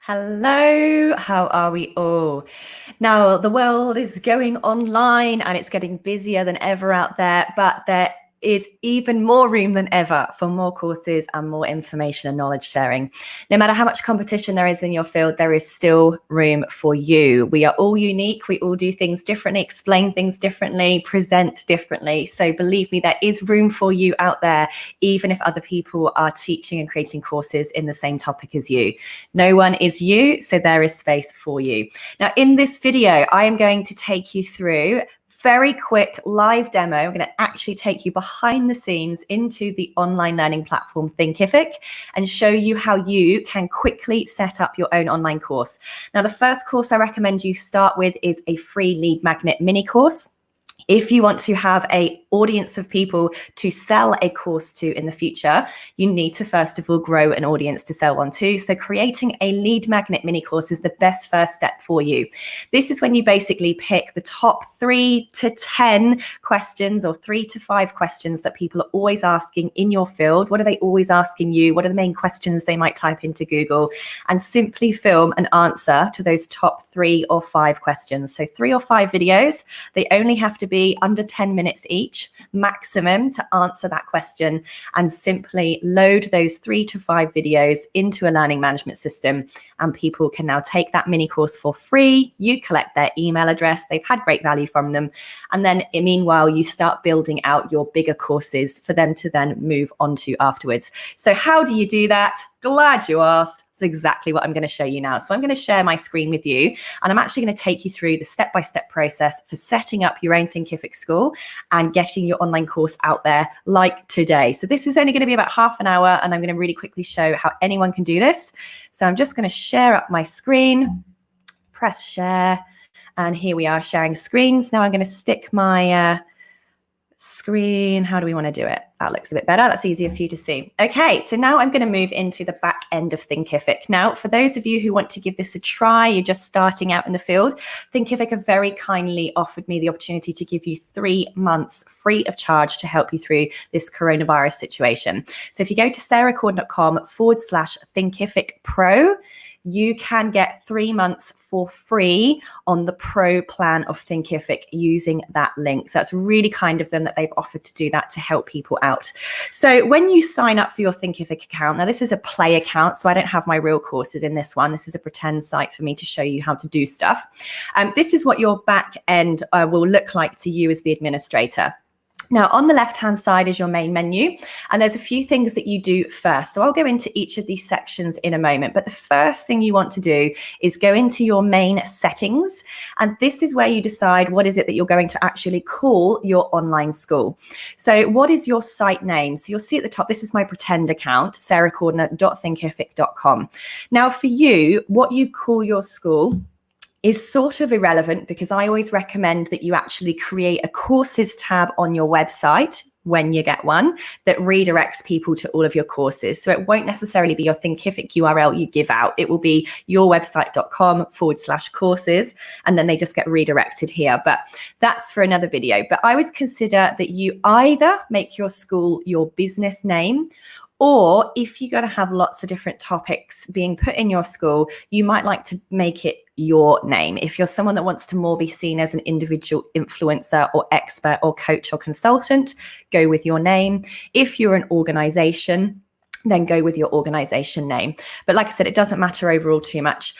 Hello, how are we all? Now, the world is going online and it's getting busier than ever out there, but there is even more room than ever for more courses and more information and knowledge sharing. No matter how much competition there is in your field, there is still room for you. We are all unique. We all do things differently, explain things differently, present differently. So believe me, there is room for you out there, even if other people are teaching and creating courses in the same topic as you. No one is you, so there is space for you. Now, in this video, I am going to take you through very quick live demo. I'm going to actually take you behind the scenes into the online learning platform Thinkific and show you how you can quickly set up your own online course. Now, the first course I recommend you start with is a free lead magnet mini course. If you want to have an audience of people to sell a course to in the future, you need to first of all grow an audience to sell one to. So creating a lead magnet mini course is the best first step for you. This is when you basically pick the top 3 to 10 questions or 3 to 5 questions that people are always asking in your field. What are they always asking you? What are the main questions they might type into Google? And simply film an answer to those top 3 or 5 questions. So 3 or 5 videos. They only have to be under 10 minutes each maximum to answer that question, and simply load those 3 to 5 videos into a learning management system, and people can now take that mini course for free. You collect their email address, they've had great value from them, and then meanwhile you start building out your bigger courses for them to then move on to afterwards. So how do you do that? Glad you asked. It's exactly what I'm going to show you now. So I'm going to share my screen with you, and I'm actually going to take you through the step-by-step process for setting up your own Thinkific school and getting your online course out there like today. So this is only going to be about half an hour, and I'm going to really quickly show how anyone can do this. So I'm just going to share up my screen, press share, and here we are sharing screens. Now I'm going to stick my screen. How do we want to do it? That looks a bit better. That's easier for you to see. Okay, so now I'm going to move into the back end of Thinkific. Now, for those of you who want to give this a try, you're just starting out in the field, Thinkific have very kindly offered me the opportunity to give you 3 months free of charge to help you through this coronavirus situation. So if you go to sarahcord.com/Thinkific Pro, you can get 3 months for free on the pro plan of Thinkific using that link. So that's really kind of them that they've offered to do that to help people out. So when you sign up for your Thinkific account, now this is a play account, so I don't have my real courses in this one. This is a pretend site for me to show you how to do stuff. This is what your back end will look like to you as the administrator. Now, on the left-hand side is your main menu, and there's a few things that you do first. So I'll go into each of these sections in a moment, but the first thing you want to do is go into your main settings, and this is where you decide what is it that you're going to actually call your online school. So what is your site name? So you'll see at the top, this is my pretend account, sarahcordner.thinkific.com. Now, for you, what you call your school is sort of irrelevant, because I always recommend that you actually create a courses tab on your website when you get one that redirects people to all of your courses. So it won't necessarily be your Thinkific URL you give out. It will be yourwebsite.com/courses, and then they just get redirected here. But that's for another video. But I would consider that you either make your school your business name, or if you're going to have lots of different topics being put in your school, you might like to make it your name. If you're someone that wants to more be seen as an individual influencer or expert or coach or consultant, go with your name. If you're an organization, then go with your organization name. But like I said, it doesn't matter overall too much.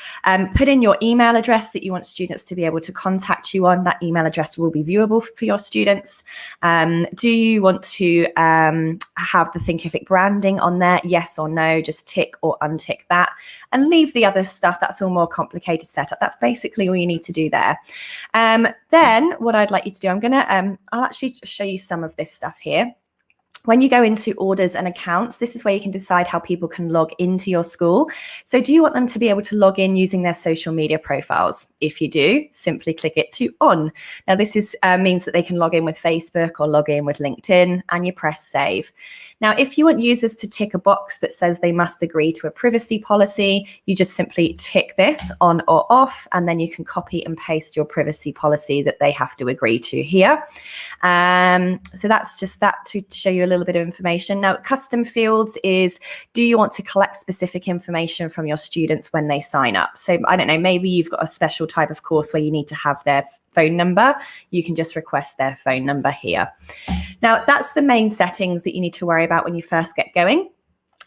Put in your email address that you want students to be able to contact you on. That email address will be viewable for your students. Do you want to have the Thinkific branding on there? Yes or no? Just tick or untick that, and leave the other stuff. That's all more complicated setup. That's basically all you need to do there. Then what I'd like you to do, I'll actually show you some of this stuff here. When you go into orders and accounts, this is where you can decide how people can log into your school. So do you want them to be able to log in using their social media profiles? If you do, simply click it to on. Now this means that they can log in with Facebook or log in with LinkedIn, and you press save. Now, if you want users to tick a box that says they must agree to a privacy policy, you just simply tick this on or off, and then you can copy and paste your privacy policy that they have to agree to here. So that's just that to show you a little bit of information. Now, custom fields is, do you want to collect specific information from your students when they sign up? So I don't know, maybe you've got a special type of course where you need to have their phone number. You can just request their phone number here. Now, that's the main settings that you need to worry about when you first get going.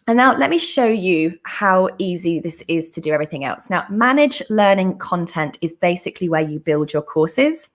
And now let me show you how easy this is to do everything else. Now, manage learning content is basically where you build your courses.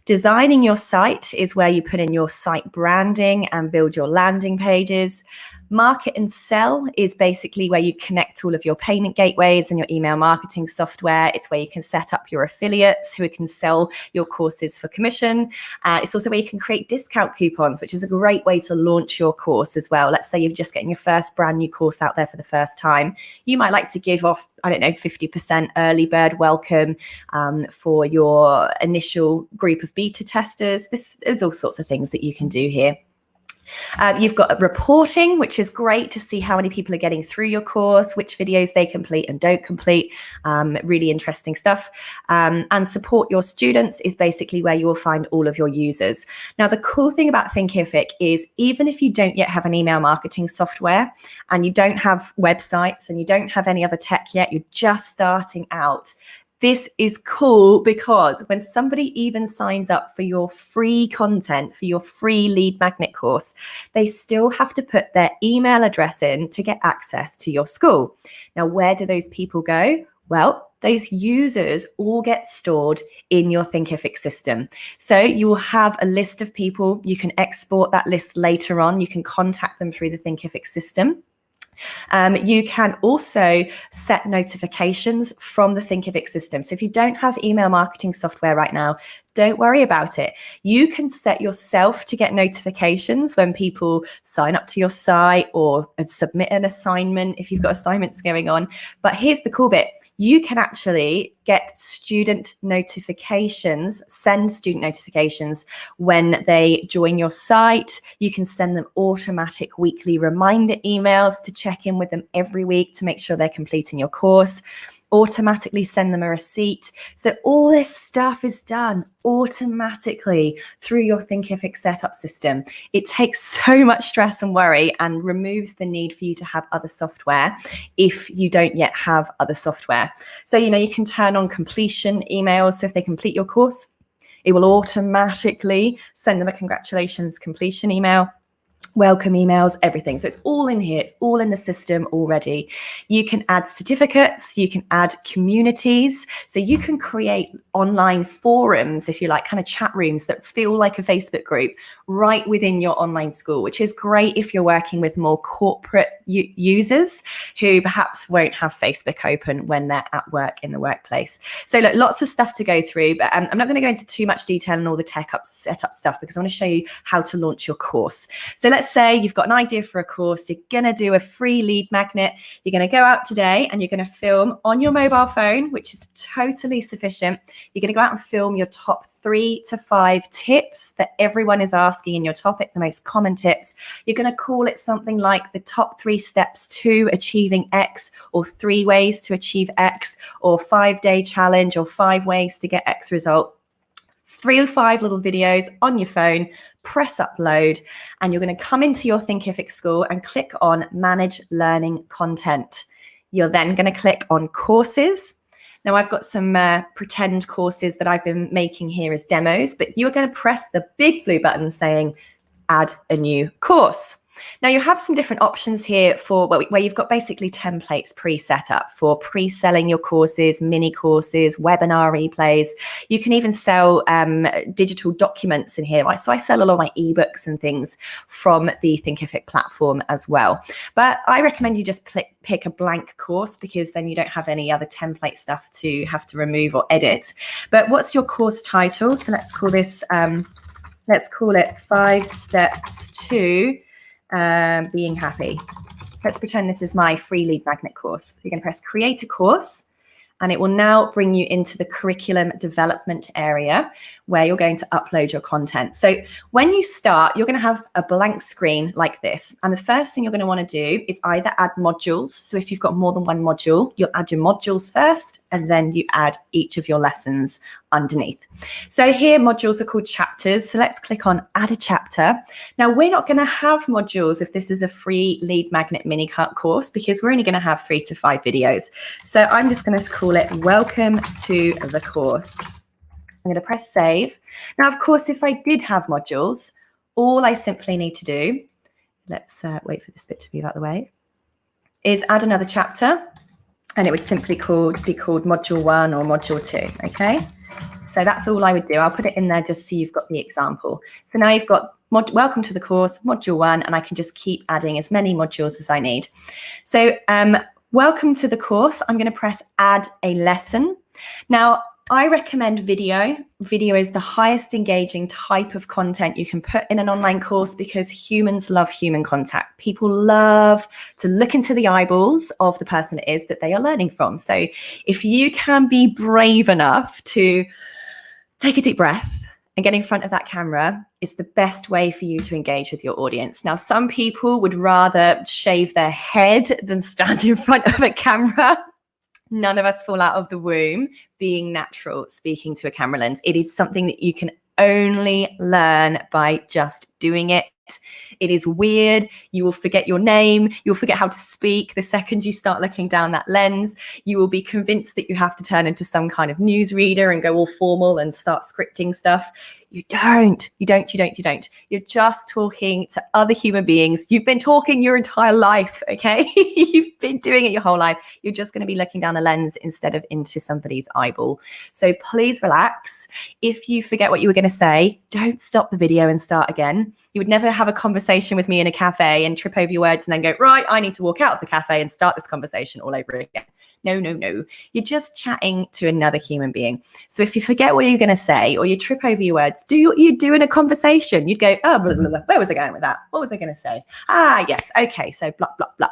Designing your site is where you put in your site branding and build your landing pages. Market and sell is basically where you connect all of your payment gateways and your email marketing software. It's where you can set up your affiliates who can sell your courses for commission. It's also where you can create discount coupons, which is a great way to launch your course as well. Let's say you're just getting your first brand new course out there for the first time. You might like to give off, 50% early bird welcome for your initial group of beta testers. There's all sorts of things that you can do here. You've got reporting, which is great to see how many people are getting through your course, which videos they complete and don't complete. Really interesting stuff. And support your students is basically where you will find all of your users. Now, the cool thing about Thinkific is even if you don't yet have an email marketing software and you don't have websites and you don't have any other tech yet, you're just starting out. This is cool because when somebody even signs up for your free content, for your free lead magnet course, they still have to put their email address in to get access to your school. Now, where do those people go? Well, those users all get stored in your Thinkific system. So you will have a list of people. You can export that list later on. You can contact them through the Thinkific system. You can also set notifications from the Thinkific system. So if you don't have email marketing software right now, don't worry about it. You can set yourself to get notifications when people sign up to your site or submit an assignment if you've got assignments going on. But here's the cool bit. You can actually get student notifications, send student notifications when they join your site. You can send them automatic weekly reminder emails to check in with them every week to make sure they're completing your course. Automatically send them a receipt. So all this stuff is done automatically through your Thinkific setup system. It takes so much stress and worry and removes the need for you to have other software if you don't yet have other software. So, you can turn on completion emails. So if they complete your course, it will automatically send them a congratulations completion email. Welcome emails, everything. So it's all in here. It's all in the system already. You can add certificates. You can add communities. So you can create online forums, if you like, kind of chat rooms that feel like a Facebook group right within your online school, which is great if you're working with more corporate users who perhaps won't have Facebook open when they're at work in the workplace. So look, lots of stuff to go through, but I'm not going to go into too much detail on all the setup stuff because I want to show you how to launch your course. So let's say you've got an idea for a course, you're going to do a free lead magnet, you're going to go out today and you're going to film on your mobile phone, which is totally sufficient. You're going to go out and film your top 3 to 5 tips that everyone is asking in your topic, the most common tips. You're going to call it something like the top 3 steps to achieving X, or 3 ways to achieve X, or 5-day challenge, or 5 ways to get X result. 3 or 5 little videos on your phone, press upload, and you're going to come into your Thinkific school and click on Manage Learning Content. You're then going to click on Courses. Now, I've got some pretend courses that I've been making here as demos, but you're going to press the big blue button saying Add a New Course. Now, you have some different options here for where you've got basically templates pre-set up for pre-selling your courses, mini courses, webinar replays. You can even sell digital documents in here. Right? So I sell a lot of my ebooks and things from the Thinkific platform as well. But I recommend you just pick a blank course because then you don't have any other template stuff to have to remove or edit. But what's your course title? So let's call this, let's call it 5 Steps to Being Happy. Let's pretend this is my free lead magnet course. So you're going to press create a course and it will now bring you into the curriculum development area where you're going to upload your content. So when you start, you're going to have a blank screen like this. And the first thing you're going to want to do is either add modules. So if you've got more than one module, you'll add your modules first, and then you add each of your lessons underneath. So here modules are called chapters. So let's click on add a chapter. Now we're not going to have modules if this is a free lead magnet mini course, because we're only going to have 3 to 5 videos. So I'm just going to call it welcome to the course. I'm going to press save. Now, of course, if I did have modules, all I simply need to do, let's wait for this bit to move out of the way, is add another chapter, and it would simply be called module 1 or module 2, okay? So that's all I would do. I'll put it in there just so you've got the example. So now you've got welcome to the course, module 1, and I can just keep adding as many modules as I need. So welcome to the course. I'm going to press add a lesson. Now, I recommend video. Video is the highest engaging type of content you can put in an online course because humans love human contact. People love to look into the eyeballs of the person it is that they are learning from. So if you can be brave enough to take a deep breath and get in front of that camera, is the best way for you to engage with your audience. Now, some people would rather shave their head than stand in front of a camera. None of us fall out of the womb being natural speaking to a camera lens. It is something that you can only learn by just doing it. It is weird. You will forget your name. You'll forget how to speak the second you start looking down that lens. You will be convinced that you have to turn into some kind of newsreader and go all formal and start scripting stuff. You don't. You're just talking to other human beings. You've been talking your entire life, okay? You've been doing it your whole life. You're just going to be looking down a lens instead of into somebody's eyeball. So please relax. If you forget what you were going to say, don't stop the video and start again. You would never have a conversation with me in a cafe and trip over your words and then go, right, I need to walk out of the cafe and start this conversation all over again. No. You're just chatting to another human being. So if you forget what you're going to say or you trip over your words, do what you do in a conversation. You'd go, oh, blah, blah, blah. Where was I going with that? What was I going to say? Yes. Okay. So blah, blah, blah.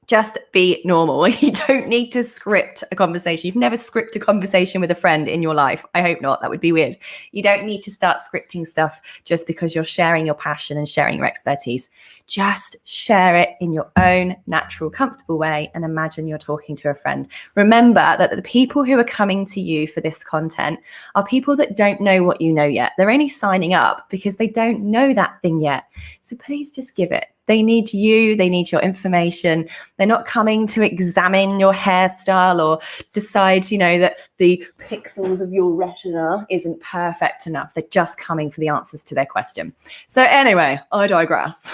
Just be normal. You don't need to script a conversation. You've never scripted a conversation with a friend in your life. I hope not. That would be weird. You don't need to start scripting stuff just because you're sharing your passion and sharing your expertise. Just share it in your own natural, comfortable way and imagine you're talking to a friend. Remember that the people who are coming to you for this content are people that don't know what you know yet. They're only signing up because they don't know that thing yet. So please just give it. They need you. They need your information. They're not coming to examine your hairstyle or decide, that the pixels of your retina isn't perfect enough. They're just coming for the answers to their question. So anyway, I digress.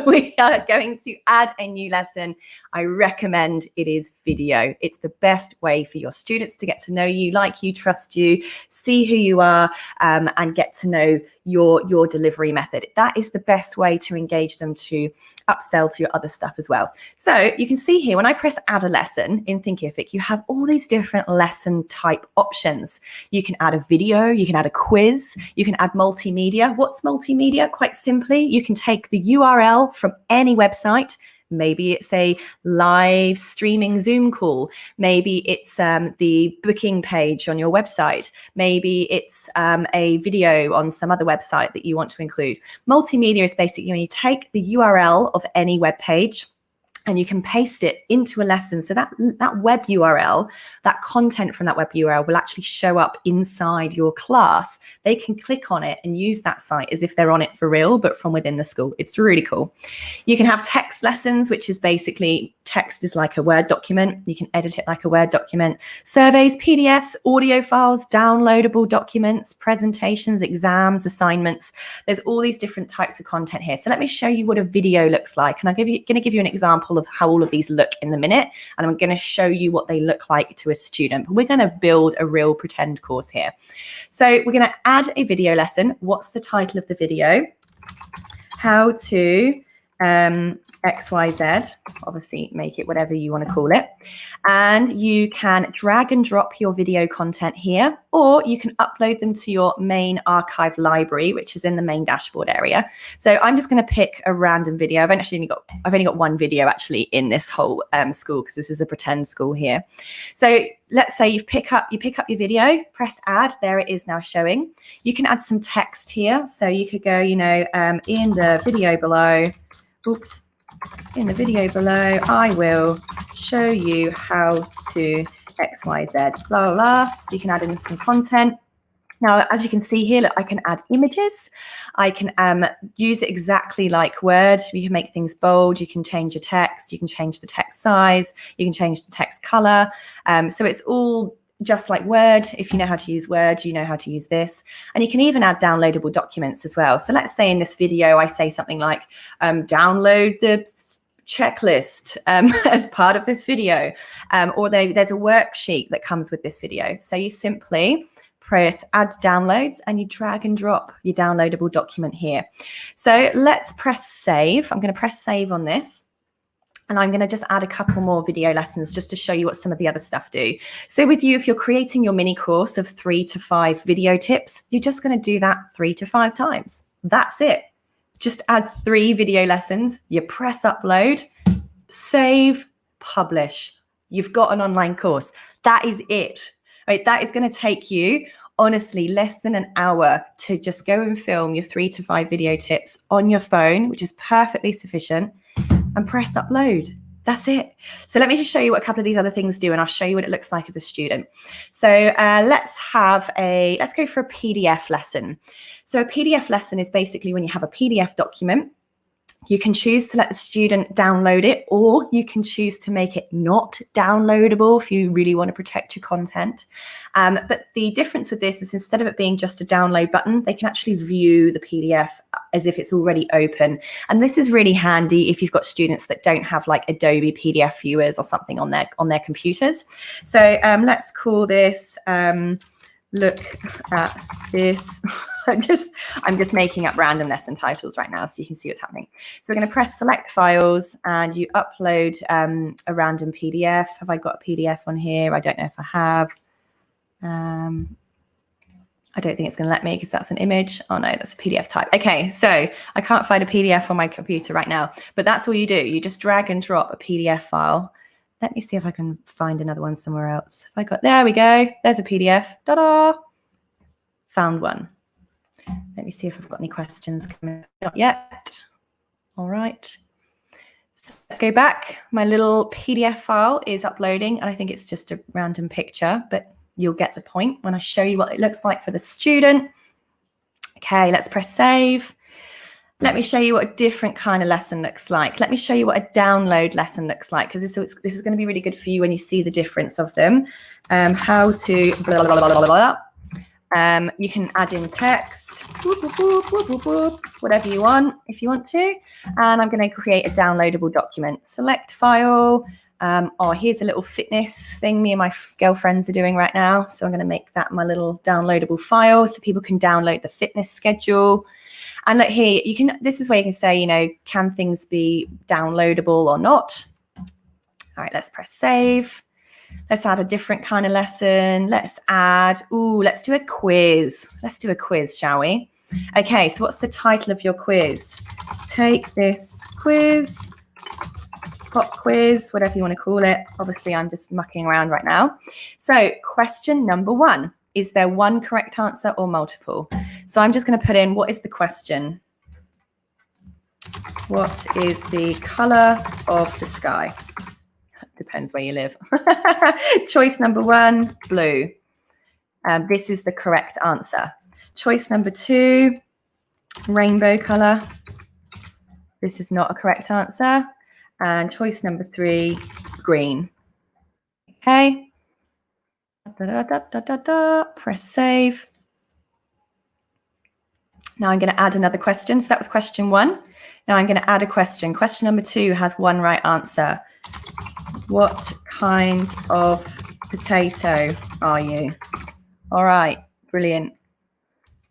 We are going to add a new lesson. I recommend it is video. It's the best way for your students to get to know you, like you, trust you, see who you are, and get to know your delivery method. That is the best way to engage them to upsell to your other stuff as well. So you can see here, when I press add a lesson in Thinkific, you have all these different lesson type options. You can add a video, you can add a quiz, you can add multimedia. What's multimedia? Quite simply, you can take the URL from any website. Maybe it's a live streaming Zoom call. Maybe it's the booking page on your website. Maybe it's a video on some other website that you want to include. Multimedia is basically when you take the URL of any web page and you can paste it into a lesson. So that web URL, that content from that web URL will actually show up inside your class. They can click on it and use that site as if they're on it for real, but from within the school. It's really cool. You can have text lessons, which is basically text is like a Word document. You can edit it like a Word document. Surveys, PDFs, audio files, downloadable documents, presentations, exams, assignments. There's all these different types of content here. So let me show you what a video looks like. And I'm going to give you an example of how all of these look in the minute, and I'm going to show you what they look like to a student. We're going to build a real pretend course here. So we're going to add a video lesson. What's the title of the video? How to XYZ, obviously make it whatever you want to call it. And you can drag and drop your video content here, or you can upload them to your main archive library, which is in the main dashboard area. So I'm just going to pick a random video. I've only got one video actually in this whole school, because this is a pretend school here. So let's say you pick up your video, press add. There it is now showing. You can add some text here. So you could go, in the video below, in the video below, I will show you how to XYZ, blah, blah, blah. So you can add in some content. Now, as you can see here, look, I can add images. I can use it exactly like Word. You can make things bold. You can change your text. You can change the text size. You can change the text color. So it's all just like Word. If you know how to use Word, you know how to use this. And you can even add downloadable documents as well. So let's say in this video, I say something like, download the checklist as part of this video. Or there's a worksheet that comes with this video. So you simply press add downloads and you drag and drop your downloadable document here. So let's press save. I'm going to press save on this. And I'm going to just add a couple more video lessons just to show you what some of the other stuff do. So with you, if you're creating your mini course of 3 to 5 video tips, you're just going to do that 3 to 5 times. That's it. Just add 3 video lessons. You press upload, save, publish. You've got an online course. That is it. Right? That is going to take you, honestly, less than an hour to just go and film your 3 to 5 video tips on your phone, which is perfectly sufficient. And press upload. That's it. So let me just show you what a couple of these other things do, and I'll show you what it looks like as a student. So let's go for a PDF lesson. So a PDF lesson is basically when you have a PDF document. You can choose to let the student download it, or you can choose to make it not downloadable if you really want to protect your content. But the difference with this is instead of it being just a download button, they can actually view the PDF as if it's already open. And this is really handy if you've got students that don't have like Adobe PDF viewers or something on their computers. So let's call this look at this. I'm just making up random lesson titles right now so you can see what's happening. So we're going to press select files and you upload a random PDF. Have I got a PDF on here? I don't know if I have. I don't think it's going to let me because that's an image. Oh no, that's a PDF type. Okay, so I can't find a PDF on my computer right now, but that's all you do. You just drag and drop a PDF file. Let me see if I can find another one somewhere else. There we go. There's a PDF. Ta-da! Found one. Let me see if I've got any questions coming. Not yet. All right. So let's go back. My little PDF file is uploading, and I think it's just a random picture, but you'll get the point when I show you what it looks like for the student. Okay, let's press save. Let me show you what a different kind of lesson looks like. Let me show you what a download lesson looks like, because this is going to be really good for you when you see the difference of them. How to blah, blah, blah, blah, blah. You can add in text, whatever you want if you want to. And I'm going to create a downloadable document. Select file. Oh, here's a little fitness thing me and my girlfriends are doing right now. So I'm going to make that my little downloadable file so people can download the fitness schedule. And look here, this is where you can say, can things be downloadable or not? All right, let's press save. Let's add a different kind of lesson. Let's do a quiz. Let's do a quiz, shall we? Okay, so what's the title of your quiz? Take this quiz, pop quiz, whatever you want to call it. Obviously, I'm just mucking around right now. So question number 1, is there one correct answer or multiple? So I'm just going to put in, what is the question? What is the color of the sky? Depends where you live. Choice number 1, blue. This is the correct answer. Choice number 2, rainbow color. This is not a correct answer. And choice number 3, green. Okay. Press save. Now I'm going to add another question. So that was question 1. Now I'm going to add a question. Question number 2 has one right answer. What kind of potato are you? All right, brilliant.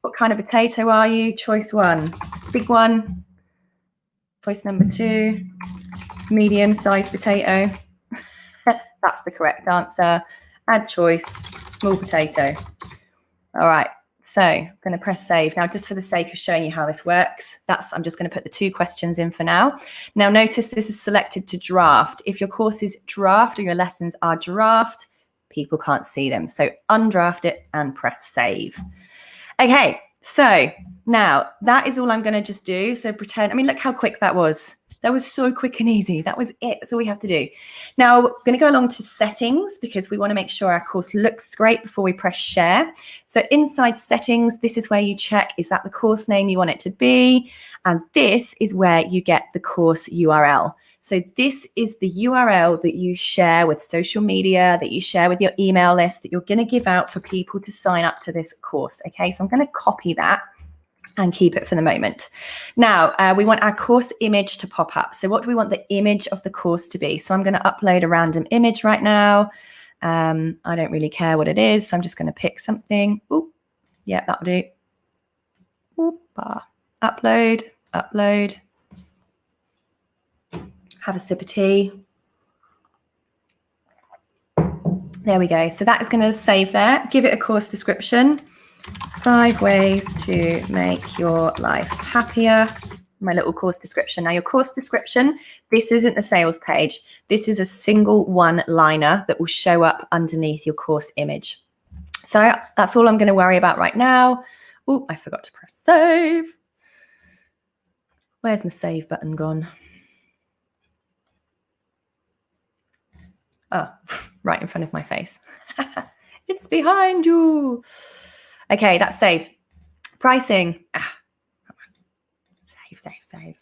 What kind of potato are you? Choice 1, big one. Choice number 2, medium-sized potato. That's the correct answer. Add choice, small potato. All right, so I'm going to press save. Now, just for the sake of showing you how this works, I'm just going to put the 2 questions in for now. Now, notice this is selected to draft. If your course is draft or your lessons are draft, people can't see them. So undraft it and press save. Okay, so now that is all I'm going to just do. So pretend, I mean, look how quick that was. That was so quick and easy. That was it. That's all we have to do. Now, we're going to go along to settings because we want to make sure our course looks great before we press share. So inside settings, this is where you check, is that the course name you want it to be? And this is where you get the course URL. So this is the URL that you share with social media, that you share with your email list, that you're going to give out for people to sign up to this course. Okay, so I'm going to copy that and keep it for the moment. Now, we want our course image to pop up. So what do we want the image of the course to be? So I'm going to upload a random image right now. I don't really care what it is, so I'm just going to pick something. Ooh, yeah, that'll do. Oop-ah. Upload, upload. Have a sip of tea. There we go. So that is going to save there. Give it a course description. 5 ways to make your life happier. My little course description. Now your course description, this isn't the sales page. This is a single one-liner that will show up underneath your course image. So that's all I'm going to worry about right now. Oh, I forgot to press save. Where's my save button gone? Oh, right in front of my face. It's behind you. Okay, that's saved. Pricing. Save.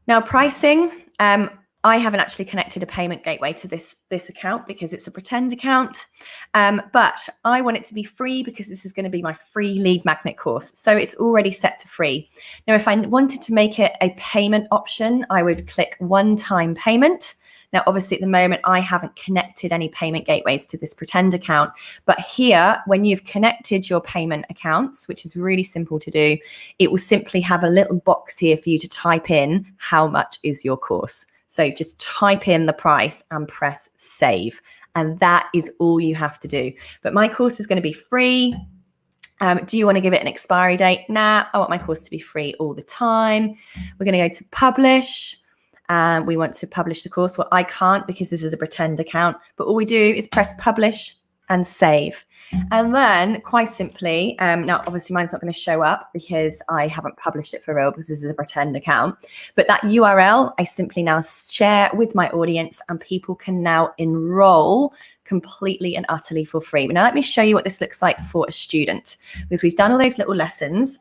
Now pricing, I haven't actually connected a payment gateway to this account because it's a pretend account, but I want it to be free because this is going to be my free lead magnet course. So it's already set to free. Now, if I wanted to make it a payment option, I would click one-time payment. Now, obviously, at the moment, I haven't connected any payment gateways to this pretend account. But here, when you've connected your payment accounts, which is really simple to do, it will simply have a little box here for you to type in how much is your course. So just type in the price and press save. And that is all you have to do. But my course is going to be free. Do you want to give it an expiry date? Nah, I want my course to be free all the time. We're going to go to publish. And we want to publish the course. Well, I can't because this is a pretend account, but all we do is press publish and save. And then quite simply, now obviously mine's not going to show up because I haven't published it for real because this is a pretend account, but that URL I simply now share with my audience and people can now enroll completely and utterly for free. Now let me show you what this looks like for a student because we've done all those little lessons.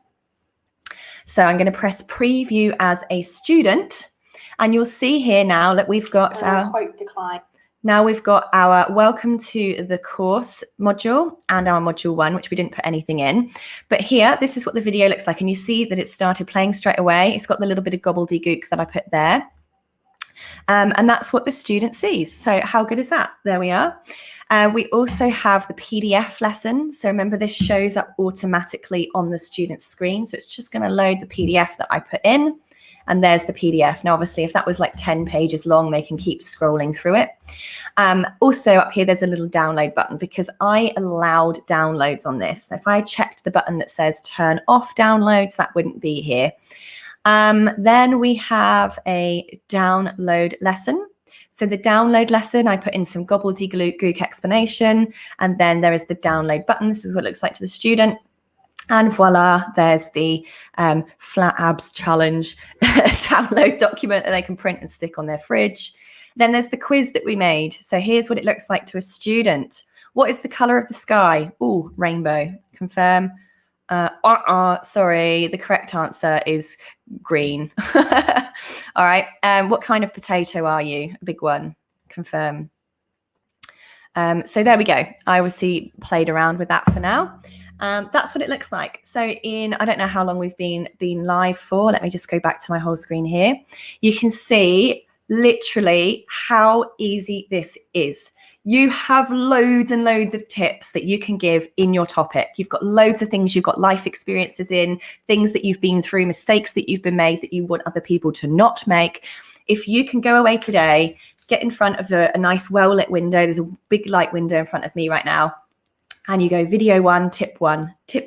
So I'm going to press preview as a student. And you'll see here now that we've got our quote decline. Now we've got our welcome to the course module and our module 1, which we didn't put anything in. But here, this is what the video looks like. And you see that it started playing straight away. It's got the little bit of gobbledygook that I put there. And that's what the student sees. So how good is that? There we are. We also have the PDF lesson. So remember, this shows up automatically on the student's screen. So it's just going to load the PDF that I put in. And there's the PDF. Now, obviously, if that was like 10 pages long, they can keep scrolling through it. Also up here, there's a little download button because I allowed downloads on this. If I checked the button that says turn off downloads, that wouldn't be here. Then we have a download lesson. So the download lesson, I put in some gobbledygook explanation. And then there is the download button. This is what it looks like to the student. And voila, there's the Flat Abs Challenge download document that they can print and stick on their fridge. Then there's the quiz that we made. So here's what it looks like to a student. What is the color of the sky? Oh, rainbow. Confirm. Sorry, the correct answer is green. All right. What kind of potato are you? A big one. Confirm. So there we go. I obviously played around with that for now. That's what it looks like. So I don't know how long we've been live for. Let me just go back to my whole screen here. You can see literally how easy this is. You have loads and loads of tips that you can give in your topic. You've got loads of things you've got life experiences in, things that you've been through, mistakes that you've been made that you want other people to not make. if you can go away today, get in front of a nice well-lit window. There's a big light window in front of me right now. And you go video 1, tip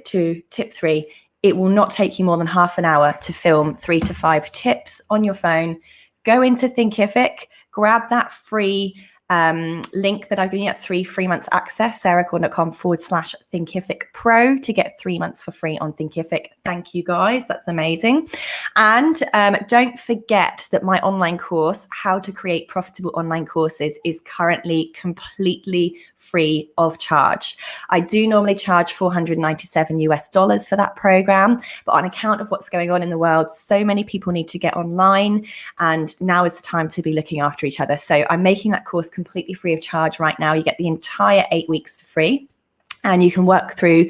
2, tip 3. It will not take you more than half an hour to film 3 to 5 tips on your phone. Go into Thinkific, grab that free link that I've given you at 3 free months access, sarahgordon.com/Thinkific Pro to get 3 months for free on Thinkific. Thank you guys, that's amazing. And don't forget that my online course, How to Create Profitable Online Courses, is currently completely free of charge. I do normally charge $497 for that program, but on account of what's going on in the world, so many people need to get online, and now is the time to be looking after each other. So I'm making that course completely free of charge right now. You get the entire 8 weeks for free. And you can work through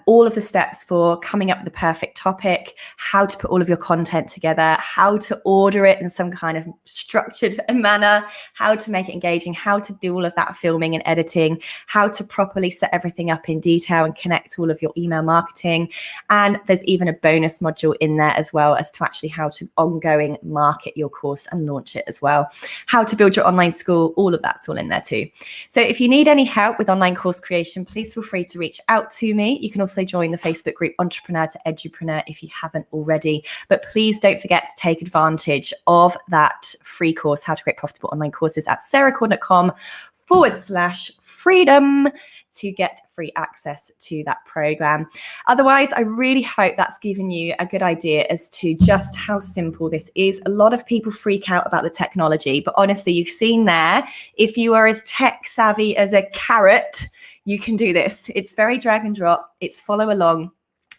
all of the steps for coming up with the perfect topic, how to put all of your content together, how to order it in some kind of structured manner, how to make it engaging, how to do all of that filming and editing, how to properly set everything up in detail and connect all of your email marketing. And there's even a bonus module in there as well as to actually how to ongoing market your course and launch it as well. How to build your online school, all of that's all in there too. So if you need any help with online course creation, please feel free to reach out to me. You can also join the Facebook group Entrepreneur to Edupreneur if you haven't already. But please don't forget to take advantage of that free course, How to Create Profitable Online Courses, at sarahgordon.com/freedom to get free access to that program. Otherwise, I really hope that's given you a good idea as to just how simple this is. A lot of people freak out about the technology, but honestly, you've seen there, if you are as tech savvy as a carrot, you can do this. It's very drag and drop. It's follow along.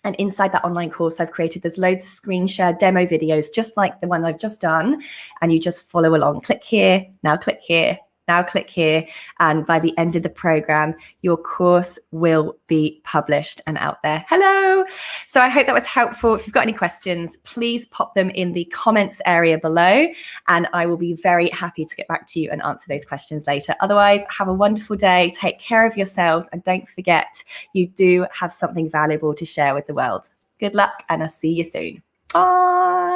And inside that online course I've created, there's loads of screen share demo videos, just like the one I've just done. And you just follow along. Click here, now click here, now click here. And by the end of the program, your course will be published and out there. Hello. So I hope that was helpful. If you've got any questions, please pop them in the comments area below, and I will be very happy to get back to you and answer those questions later. Otherwise, have a wonderful day. Take care of yourselves, and don't forget, you do have something valuable to share with the world. Good luck, and I'll see you soon. Bye.